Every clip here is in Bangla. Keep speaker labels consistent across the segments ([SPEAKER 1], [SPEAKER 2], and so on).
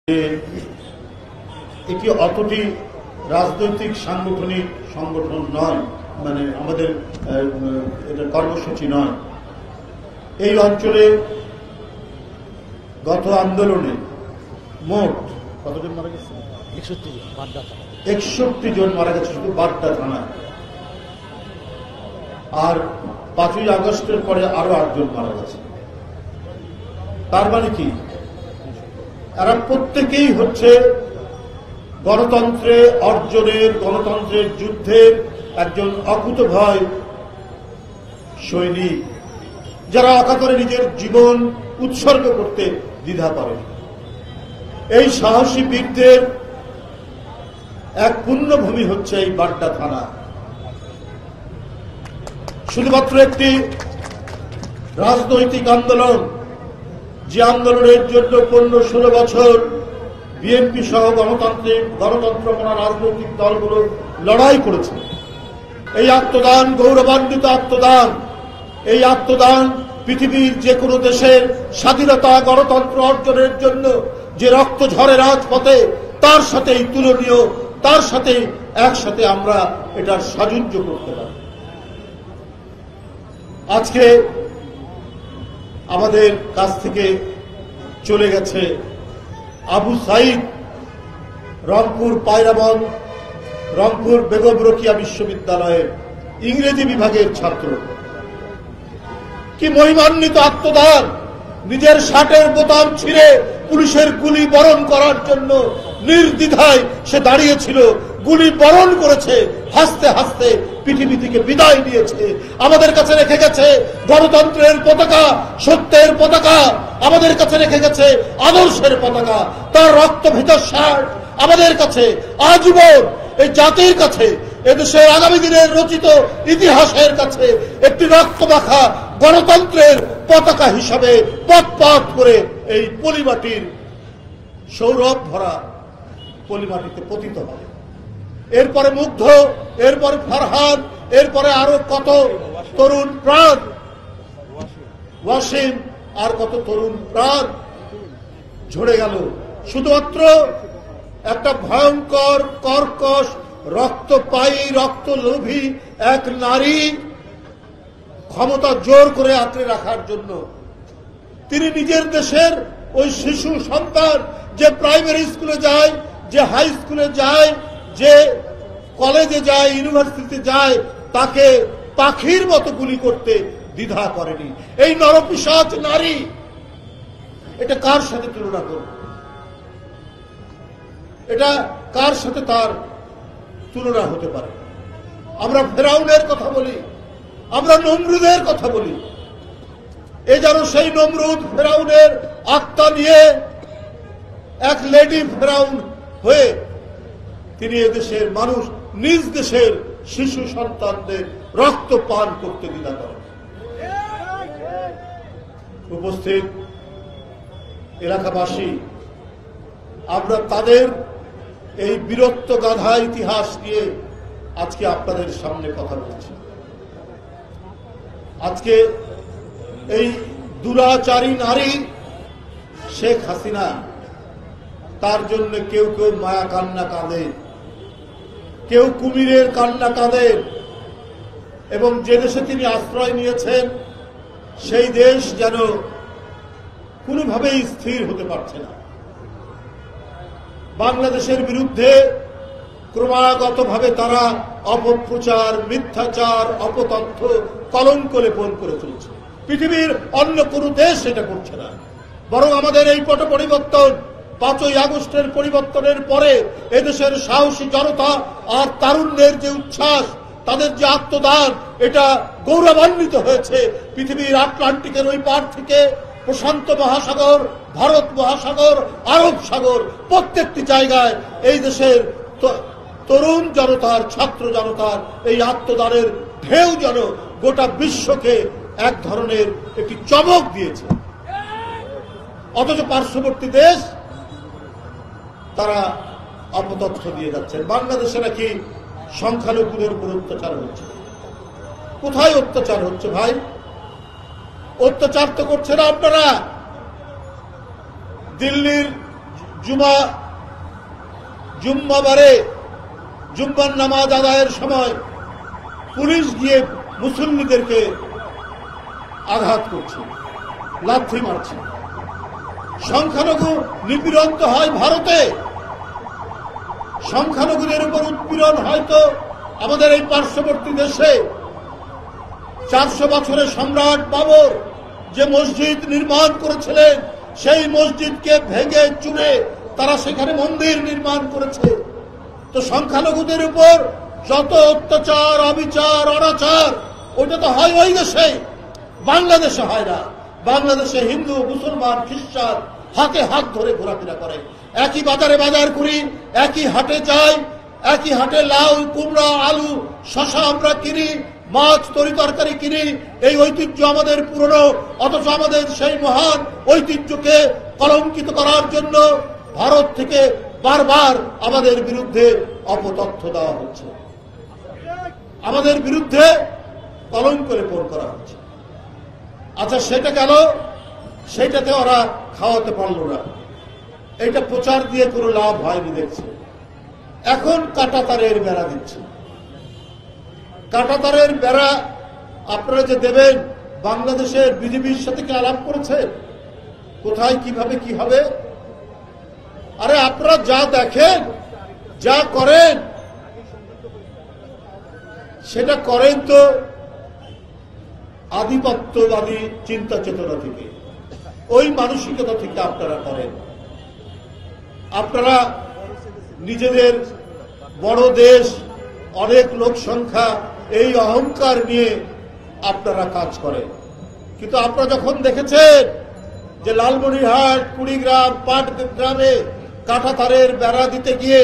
[SPEAKER 1] যে এটি অতটি রাজনৈতিক সাংগঠনিক সংগঠন নয়, মানে আমাদের এটা কর্মসূচি নয়। এই অঞ্চলে গত আন্দোলনে মোট কতজন মারা গেছে? 61 জন মারা গেছে শুধু বাড্ডা থানায়। আর 5ই আগস্টের পরে আরো 8 জন মারা গেছে। তার মানে কি, এরা প্রত্যেকেই হচ্ছে গণতন্ত্রে অর্জনের, গণতন্ত্রের যুদ্ধের একজন অকুতভয় সৈনিক, যারা অকাতরে নিজের জীবন উৎসর্গ করতে দ্বিধা করেন। এই সাহসী বীরদের এক পুণ্যভূমি হচ্ছে এই বাড্ডা থানা। শুধুমাত্র একটি রাজনৈতিক আন্দোলন, যে আন্দোলনের জন্য 15-16 বছর বিএনপি সহ গণতন্ত্রপনা রাজনৈতিক দলগুলো লড়াই করেছে। এই আত্মদান, গৌরবান্বিত আত্মদান, এই আত্মদান পৃথিবীর যে কোনো দেশের স্বাধীনতা গণতন্ত্র অর্জনের জন্য যে রক্ত ঝরে রাজপথে, তার সাথেই তুলনীয়, তার সাথে একসাথে আমরা এটার সাযুজ্য করতে পারি। আজকে আমাদের কাছ থেকে চলে গেছে আবু সাইদ, রংপুর পায়রাবন, রংপুর বেগম রোকেয়া বিশ্ববিদ্যালয়ের ইংরেজি বিভাগের ছাত্র। কি মহিমান্বিত আত্মদান! নিজের শার্টের বোতাম ছিঁড়ে পুলিশের গুলি বরণ করার জন্য নির্দ্বিধায় সে দাঁড়িয়েছিল, গুলি বরণ করেছে, হাসতে হাসতে পৃথিবী থেকে বিদায় নিয়েছে। আমাদের কাছে রেখে গেছে গণতন্ত্রের পতাকা, সত্যের পতাকা, আমাদের কাছে রেখে গেছে আদর্শের পতাকা। তার রক্তভেজা শার্ট আমাদের কাছে আজীবন এই জাতির কাছে, এদেশের আগামী দিনের রচিত ইতিহাসের কাছে একটি রক্তমাখা গণতন্ত্রের পতাকা হিসাবে পথ পথ করে এই পলিমাটির সৌরভ ভরা পলিমাটিতে পতিত হবে। এরপরে মুগ্ধ, এরপরে ফারহান, এরপরে আরো কত তরুণ প্রাণ, ওয়াসিম, আর কত তরুণ প্রাণ ঝরে গেল শুধুমাত্র একটা ভয়ঙ্কর কর্কশ রক্তপায়ী রক্তলোভী এক নারী ক্ষমতা জোর করে আঁকড়ে রাখার জন্য। তিনি নিজের দেশের ওই শিশু সন্তান যে প্রাইমারি স্কুলে যায়, যে হাই স্কুলে যায়, যে কলেজে যায়, ইউনিভার্সিটিতে যায়, তাকে পাখির মতো গুলি করতে দ্বিধা করেনি। এই নরপিশাচ নারী, এটা কার সাথে তুলনা করব? এটা কার সাথে তার তুলনা হতে পারে? আমরা ফেরাউনের কথা বলি, আমরা নমরুদের কথা বলি। এ যেন সেই নমরুদ ফেরাউনের আত্মা নিয়ে এক লেডি ফেরাউন হয়ে তিনি এদেশের মানুষ, নিজ দেশের শিশু সন্তানদের রক্ত পান করতে দ্বিধা করেন। উপস্থিত এলাকাবাসী, আমরা তাদের এই বীরত্ব গাথা ইতিহাস নিয়ে আজকে আপনাদের সামনে কথা বলছি। আজকে এই দুরাচারী নারী শেখ হাসিনা, তার জন্য কেউ কেউ মায়া কান্না কাঁদে, কেউ কুমিরের কান্না কাঁদে, এবং যে দেশে তিনি আশ্রয় নিয়েছেন সেই দেশ যেন কোনোভাবেই স্থির হতে পারছে না। বাংলাদেশের বিরুদ্ধে ক্রমাগতভাবে তারা অপপ্রচার, মিথ্যাচার, অপতথ্য, কলঙ্ক লেপন করে চলছে। পৃথিবীর অন্য কোনো দেশ এটা করছে না। বরং আমাদের এই পট পরিবর্তন, 5ই আগস্টের পরিবর্তনের পরে এদেশের সাহসী জনতা আর তারুণ্যের যে উচ্ছ্বাস, তাদের যে আত্মদান, এটা গৌরবান্বিত হয়েছে। পৃথিবীর আটলান্টিকের ওই পার থেকে প্রশান্ত মহাসাগর, ভারত মহাসাগর, আরব সাগর, প্রত্যেকটি জায়গায় এই দেশের তরুণ জনতার, ছাত্র জনতার এই আত্মদানের ঢেউ যেন গোটা বিশ্বকে এক ধরনের একটি চমক দিয়েছে। অথচ পার্শ্ববর্তী দেশ তারা অপতথ্য দিয়ে যাচ্ছেন। বাংলাদেশে নাকি সংখ্যালঘুদের উপর অত্যাচার হচ্ছে। কোথায় অত্যাচার হচ্ছে ভাই? অত্যাচার তো করছে না আপনারা। দিল্লির জুম্মাবারে জুম্মার নামাজ আদায়ের সময় পুলিশ গিয়ে মুসল্লিদেরকে আঘাত করছে, লাথি মারছে। সংখ্যালঘু নিপীড়ন তো হয় ভারতে, সংখ্যালঘুদের উপর উৎপীড়ন হয়তো আমাদের এই পার্শ্ববর্তী দেশে। 400 বছরের সম্রাট বাবর যে মসজিদ নির্মাণ করেছিলেন, সেই মসজিদকে ভেঙে চুরে তারা সেখানে মন্দির নির্মাণ করেছে। তো সংখ্যালঘুদের উপর যত অত্যাচার, অবিচার, অনাচার, ওটা তো হয় ওই দেশে, বাংলাদেশে হয় না। বাংলাদেশে হিন্দু, মুসলমান, খ্রিস্টান হাতে হাত ধরে ঘোরাফেরা করে। একই বাজারে বাজার করি, একই হাটে যাই, একই হাটে লাউ, কুমড়া, আলু, শশা আমরা কিনি, মাছ, তরি তরকারি কিনি। এই ঐতিহ্য আমাদের পুরনো, অথচ আমাদের সেই মহান ঐতিহ্যকে কলঙ্কিত করার জন্য ভারত থেকে বারবার আমাদের বিরুদ্ধে অপতথ্য দেওয়া হচ্ছে, আমাদের বিরুদ্ধে কলঙ্ক লেপন করা হচ্ছে। আচ্ছা, সেটা গেল, সেটাতে ওরা খাওয়াতে পারল না, এটা প্রচার দিয়ে কোনো লাভ হয়নি দেখছে। এখন কাঁটাতারের বেড়া দিচ্ছে। কাঁটাতারের বেড়া আপনারা যে দেবেন, বাংলাদেশের বিজেপির সাথে কি আলাপ করেছে? কোথায় কিভাবে কি হবে? আরে আপনারা যা দেখেন, যা করেন, সেটা করেন তো আধিপত্যবাদী চিন্তা চেতনা থেকে, ওই মানসিকতা থেকে আপনারা করেন। আপনারা নিজেদের বড় দেশ, অনেক লোক সংখ্যা, এই অহংকার নিয়ে আপনারা কাজ করেন। কিন্তু আপনারা যখন দেখেছেন যে লালমনিরহাট, কুড়িগ্রাম, পাটগ্রামে কাঁটাতারের বেড়া দিতে গিয়ে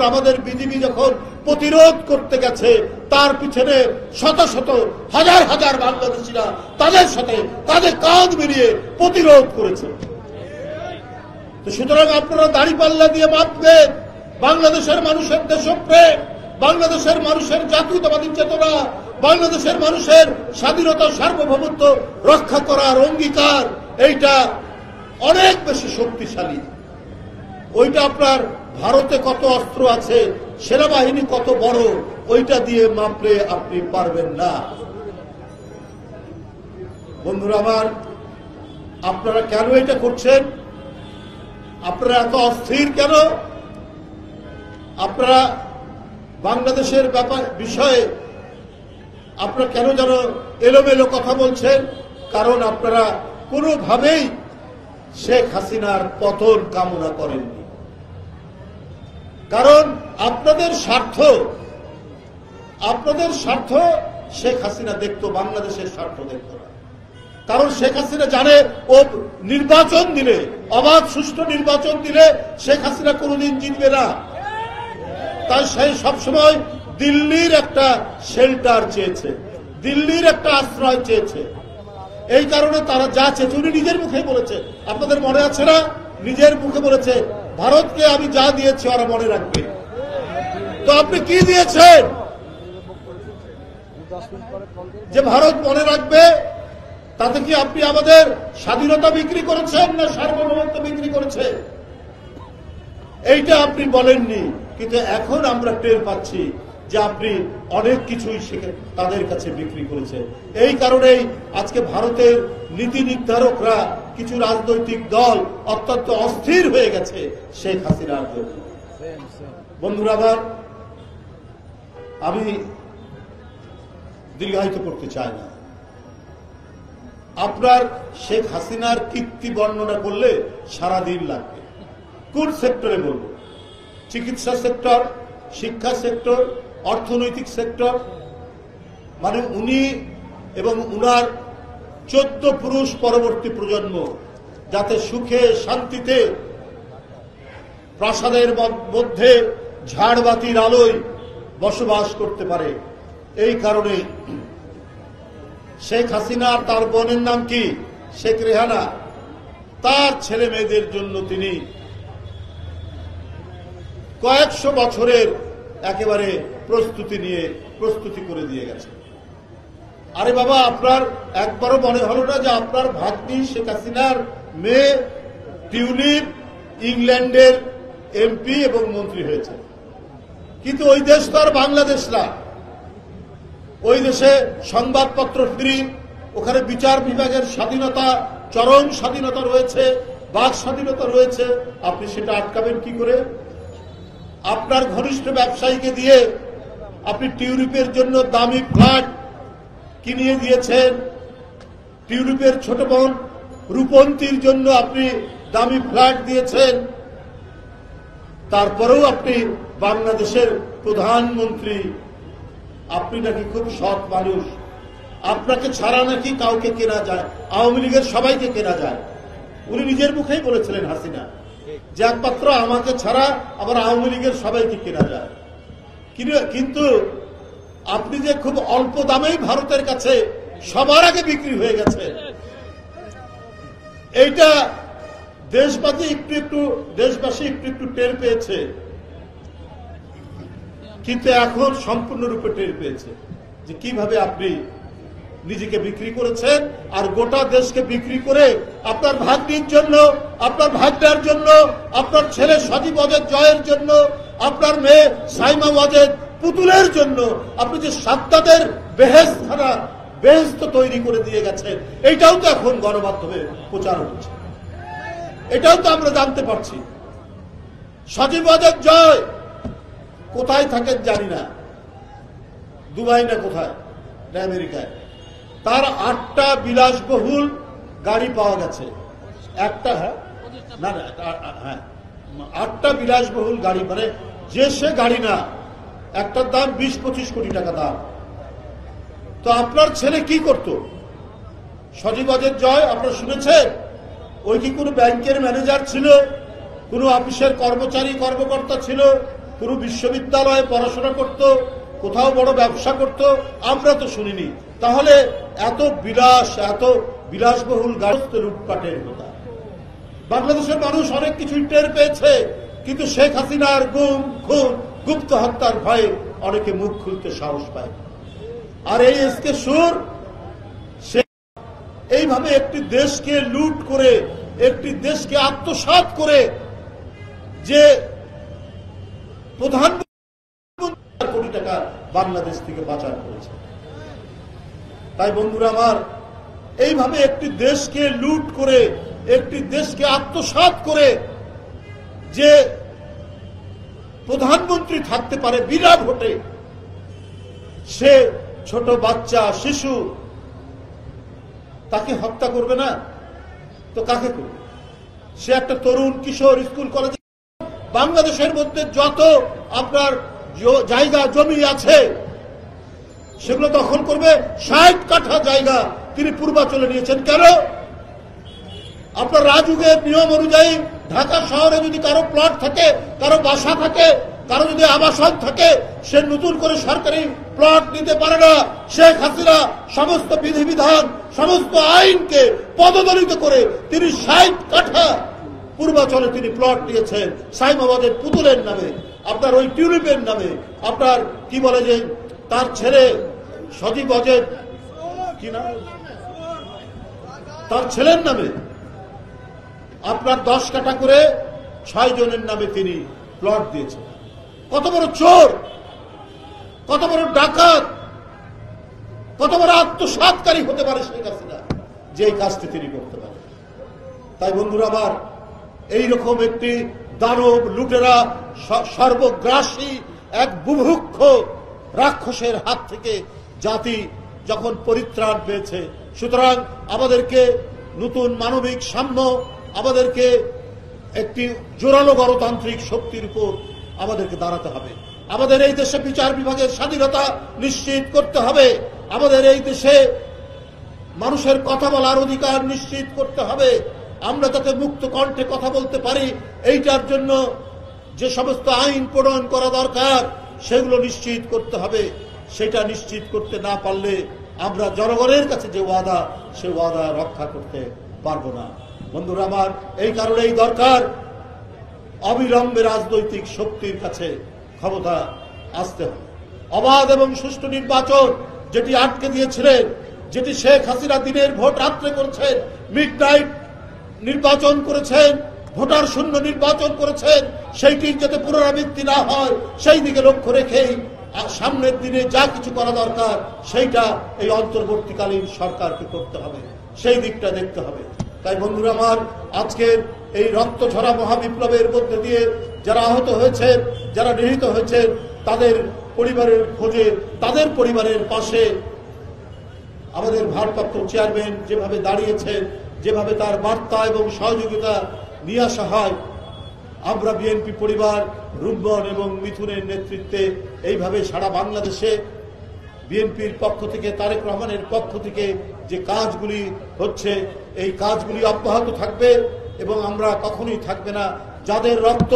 [SPEAKER 1] আমাদের বিজিবি যখন প্রতিরোধ করতে গেছে, তার পিছনে শত শত হাজার হাজার বাংলাদেশিরা তাদের সাথে কাঁধে কাঁধ মিলিয়ে প্রতিরোধ করেছে। তো সুতরাং আপনারা দাঁড়িপাল্লা দিয়ে মাপবেন বাংলাদেশের মানুষের দেশপ্রেম, বাংলাদেশের মানুষের জাতীয়তাবাদী চেতনা, বাংলাদেশের মানুষের স্বাধীনতা, সার্বভৌমত্ব রক্ষা করার অঙ্গীকার, এইটা অনেক বেশি শক্তিশালী। ওইটা আপনার ভারতে কত অস্ত্র আছে, সেনাবাহিনী কত বড়, ওইটা দিয়ে মাপলে আপনি পারবেন না। বন্ধুরা আমার, আপনারা কেন এটা করছেন? আপনারা এত অস্থির কেন? আপনারা বাংলাদেশের বিষয়ে আপনারা কেন যেন এলোমেলো কথা বলছেন? কারণ আপনারা কোনোভাবেই শেখ হাসিনার পতন কামনা করেননি। কারণ আপনাদের স্বার্থ শেখ হাসিনা দেখতো, বাংলাদেশের স্বার্থ দেখতো না। কারণ শেখ হাসিনা জানে, ও নির্বাচন দিলে, অবাধ সুষ্ঠু নির্বাচন দিলে শেখ হাসিনা কোনোদিন জিতবে না। তাই সে সবসময় দিল্লির একটা শেল্টার চেয়েছে, দিল্লির একটা আশ্রয় চেয়েছে। এই কারণে তারা যা চেয়েছে, উনি নিজের মুখে বলেছে, আপনাদের মনে আছে না? নিজের মুখে বলেছে, ভারতকে আমি যা দিয়েছি ওরা মনে রাখবে। তো আপনি কি দিয়েছেন যে ভারত মনে রাখবে? তাতে কি আপনি আমাদের স্বাধীনতা বিক্রি করেছেন না সার্বভৌমত্ব বিক্রি করেছেন? এইটা আপনি বলেননি, কিন্তু এখন আমরা টের পাচ্ছি যে আপনি অনেক কিছুই তাদের কাছে বিক্রি করেছেন। এই কারণেই আজকে ভারতের নীতি নির্ধারকরা, কিছু রাজনৈতিক দল অত্যন্ত অস্থির হয়ে গেছে শেখ হাসিনার জন্য। বন্ধুরা আমার, আমি দীর্ঘায়িত করতে চাই না। আপনার শেখ হাসিনার কীর্তি বর্ণনা করলে সারাদিন লাগবে। কোন সেক্টরে বলবো? চিকিৎসা সেক্টর, শিক্ষা সেক্টর, অর্থনৈতিক সেক্টর, মানে উনি এবং উনার 14 পুরুষ পরবর্তী প্রজন্ম যাতে সুখে শান্তিতে প্রাসাদের মধ্যে ঝাড়বাতির আলোয় বসবাস করতে পারে। এই কারণে শেখ হাসিনা, তার বোনের নাম কি? শেখ রেহানা, তার ছেলে মেয়েদের জন্য তিনি কয়েকশো বছরের একেবারে প্রস্তুতি করে দিয়ে গেছে। আরে বাবা, আপনার একবারও মনে হলো না যে আপনার ভাগ্নি শেখ হাসিনার মেয়ে টিউলিপ ইংল্যান্ডের এমপি এবং মন্ত্রী হয়েছে, কিন্তু ওই দেশ তো আর বাংলাদেশ না। ওই দেশে সংবাদপত্র ফ্রি, ওখানে বিচার বিভাগের স্বাধীনতা, চরম স্বাধীনতা রয়েছে, বাক স্বাধীনতা রয়েছে। আপনি সেটা আটকাবেন কি করে? আপনার ঘনিষ্ঠ ব্যবসায়ীকে দিয়ে আপনি টিউলিপের জন্য দামি ফ্ল্যাট কিনিয়ে দিয়েছেন, টিউলিপের ছোট বোন রূপন্তীর জন্য আপনি দামি ফ্ল্যাট দিয়েছেন, তারপরেও আপনি বাংলাদেশের প্রধানমন্ত্রী, আপনি নাকি খুব সৎ মানুষ, আপনাকে ছাড়া নাকি কাউকে কেনা যায়, আওয়ামী লীগের সবাইকে কেনা যায়। উনি নিজের মুখেই বলেছিলেন হাসিনা যে একমাত্র আমাকে ছাড়া আবার আওয়ামী লীগের সবাইকে কেনা যায়। কিন্তু আপনি যে খুব অল্প দামেই ভারতের কাছে সবার আগে বিক্রি হয়ে গেছে, এইটা দেশবাসী একটু একটু টের পেয়েছে, কিন্তু এখন সম্পূর্ণরূপে টের পেয়েছে যে কিভাবে আপনি নিজেকে বিক্রি করেছেন, আর গোটা দেশকে বিক্রি করে আপনার ভাগ্নির জন্য, আপনার ভাগ্নার জন্য, আপনার ছেলে সজীব ওয়াজেদ জয়ের জন্য, আপনার মেয়ে সাইমা ওয়াজেদ পুতুলের জন্য আপনি যে সাদ্দাদের বেহেশত তৈরি করে দিয়ে গেছেন, এইটাও তো এখন গণমাধ্যমে প্রচার হচ্ছে, এটাও তো আমরা জানতে পারছি। সজীব ওয়াজেদ জয় কোথায় থাকেন জানি না, দুবাই না কোথায় না আমেরিকায়, তার 8টা বিলাসবহুল গাড়ি পাওয়া গেছে। একটা না 8টা বিলাসবহুল গাড়ি, মানে যে সে গাড়ি না, একটার দাম 20-25 কোটি টাকা দাম। তো আপনার ছেলে কি করত? সজীব ওয়াজেদ জয় আপনারা শুনেছেন, ওই কি কোনো ব্যাংকের ম্যানেজার ছিল, কোনো অফিসের কর্মকর্তা ছিল, কোনো বিশ্ববিদ্যালয়ে পড়াশোনা করত, কোথাও বড় ব্যবসা করত? আমরা তো শুনিনি। তাহলে এত বিলাসবহুল গাড়ি লুটপাটের কথা। বাংলাদেশের মানুষ অনেক কিছু টের পেয়েছে, কিন্তু শেখ হাসিনার গুম খুন গুপ্ত হত্যার ভয়ে অনেকে মুখ খুলতে সাহস পায়। আর এই এসকে সুর এইভাবে একটি দেশকে লুট করে, একটি দেশকে আত্মসাৎ করে যে প্রধানমন্ত্রী কোটি টাকা বাংলাদেশ থেকে পাচার করেছে। তাই বন্ধুরা আমার, এইভাবে একটি দেশকে লুট করে, একটি দেশকে আত্মসাৎ করে যে প্রধানমন্ত্রী থাকতে পারে বিনা ভোটে, সে ছোট বাচ্চা শিশু, তাকে হত্যা করবে না তো কাকে করবে? সে একটা তরুণ কিশোর স্কুল কলেজে, বাংলাদেশের মধ্যে যত আপনার জায়গা জমি আছে সেগুলো দখল করবে। 60 কাঠা জায়গা তিনি পূর্বাঞ্চলে নিয়েছেন। কেন? আপনার রাজুগের নিয়ম অনুযায়ী ঢাকা শহরে যদি কারো প্লট থাকে, কারো বাসা থাকে, কারো যদি আবাসন থাকে, সে নতুন করে সরকারি প্লট নিতে পারে না। শেখ হাসিনা সমস্ত বিধিবিধান, সমস্ত আইনকে পদদলিত করে তিনি 60 কাঠা পূর্বাঞ্চলে তিনি প্লট নিয়েছেন সাইমা ওয়াজেদ পুতুলের নামে, আপনার ওই টিউলিপের নামে, আপনার কি বলে যে তার ছেলে সজীব ওয়াজেদ কি নাম, তার ছেলের নামে আপনার 10 কাঠা করে 6 জনের নামে তিনি প্লট দিয়েছেন। কত বড় চোর, কত বড় ডাকাত, কত বড় আত্মসাৎকারী হতে পারে শেখ হাসিনা, যে এই কাজটি তিনি করতে পারে। তাই বন্ধুরা আমার, এইরকম একটি দানব লুটেরা সর্বগ্রাসী এক বুভুক্ষ রাক্ষসের হাত থেকে জাতি যখন পরিত্রাণ পেয়েছে, সুতরাং আমাদেরকে নতুন মানবিক সাম্য, আমাদেরকে একটি জোরালো গণতান্ত্রিক শক্তির উপর আমাদেরকে দাঁড়াতে হবে। আমাদের এই দেশে বিচার বিভাগের স্বাধীনতা নিশ্চিত করতে হবে। আমাদের এই দেশে মানুষের কথা বলার অধিকার নিশ্চিত করতে হবে। আমরা যাতে মুক্ত কণ্ঠে কথা বলতে পারি, এইটার জন্য যে সমস্ত আইন প্রণয়ন করা দরকার সেগুলো নিশ্চিত করতে হবে। সেটা নিশ্চিত করতে না পারলে আমরা জনগণের কাছে যে ওয়াদা, সে ওয়াদা রক্ষা করতে পারবো না। বন্ধুরা আমার, এই কারণেই দরকার অবিলম্বে রাজনৈতিক শক্তির কাছে ক্ষমতা আসতে হবে। অবাধ এবং সুষ্ঠু নির্বাচন যেটি আটকে দিয়েছিলেন, যেটি শেখ হাসিনা দিনের ভোট রাত্রে করেছেন, মিডনাইট নির্বাচন করেছেন, ভোটার শূন্য নির্বাচন করেছেন, সেইটির যাতে পুনরাবৃত্তি না হয় সেই দিকে লক্ষ্য রেখেই সামনের দিনে যা কিছু করা দরকার সেইটা এই অন্তর্বর্তীকালীন সরকারকে করতে হবে, সেই দিকটা দেখতে হবে। তাই বন্ধুরা আমার, আজকের এই রক্ত ঝরা মহাবিপ্লবের মধ্যে দিয়ে যারা আহত হয়েছে, যারা নিহত হয়েছে, তাদের পরিবারের খোঁজে, তাদের পরিবারের পাশে আমাদের ভারপ্রাপ্ত চেয়ারম্যান যেভাবে দাঁড়িয়েছেন, যেভাবে তার বার্তা এবং সহযোগিতা নিয়ে আসা হয়, আমরা বিএনপি পরিবার রুম্বন এবং মিথুনের নেতৃত্বে এইভাবে সারা বাংলাদেশে বিএনপির পক্ষ থেকে, তারেক রহমানের পক্ষ থেকে যে কাজগুলি হচ্ছে, এই কাজগুলি অব্যাহত থাকবে এবং আমরা কখনোই থাকবে না। যাদের রক্ত,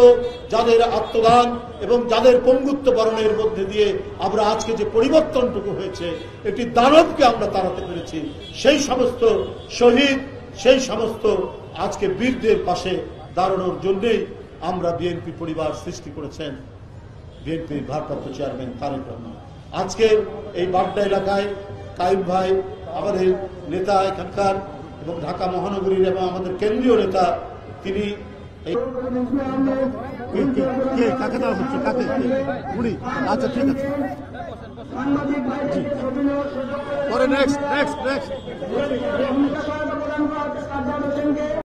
[SPEAKER 1] যাদের আত্মদান এবং যাদের পঙ্গুত্ব বরণের মধ্যে দিয়ে আমরা আজকে যে পরিবর্তনটুকু হয়েছে, একটি দানবকে আমরা তাড়াতে পেরেছি, সেই সমস্ত শহীদ, সেই সমস্ত আজকে বীরদের পাশে দাঁড়ানোর জন্যই আমরা বিএনপি পরিবার সৃষ্টি করেছেন বিএনপির ভারপ্রাপ্ত চেয়ারম্যান তারেক রহমান। আজকে এই বাড্ডা এলাকায় কাইম ভাই আমাদের নেতা এখানকার এবং ঢাকা মহানগরীর এবং আমাদের কেন্দ্রীয় নেতা, তিনি আচ্ছা ঠিক আছে, পরে নেক্সট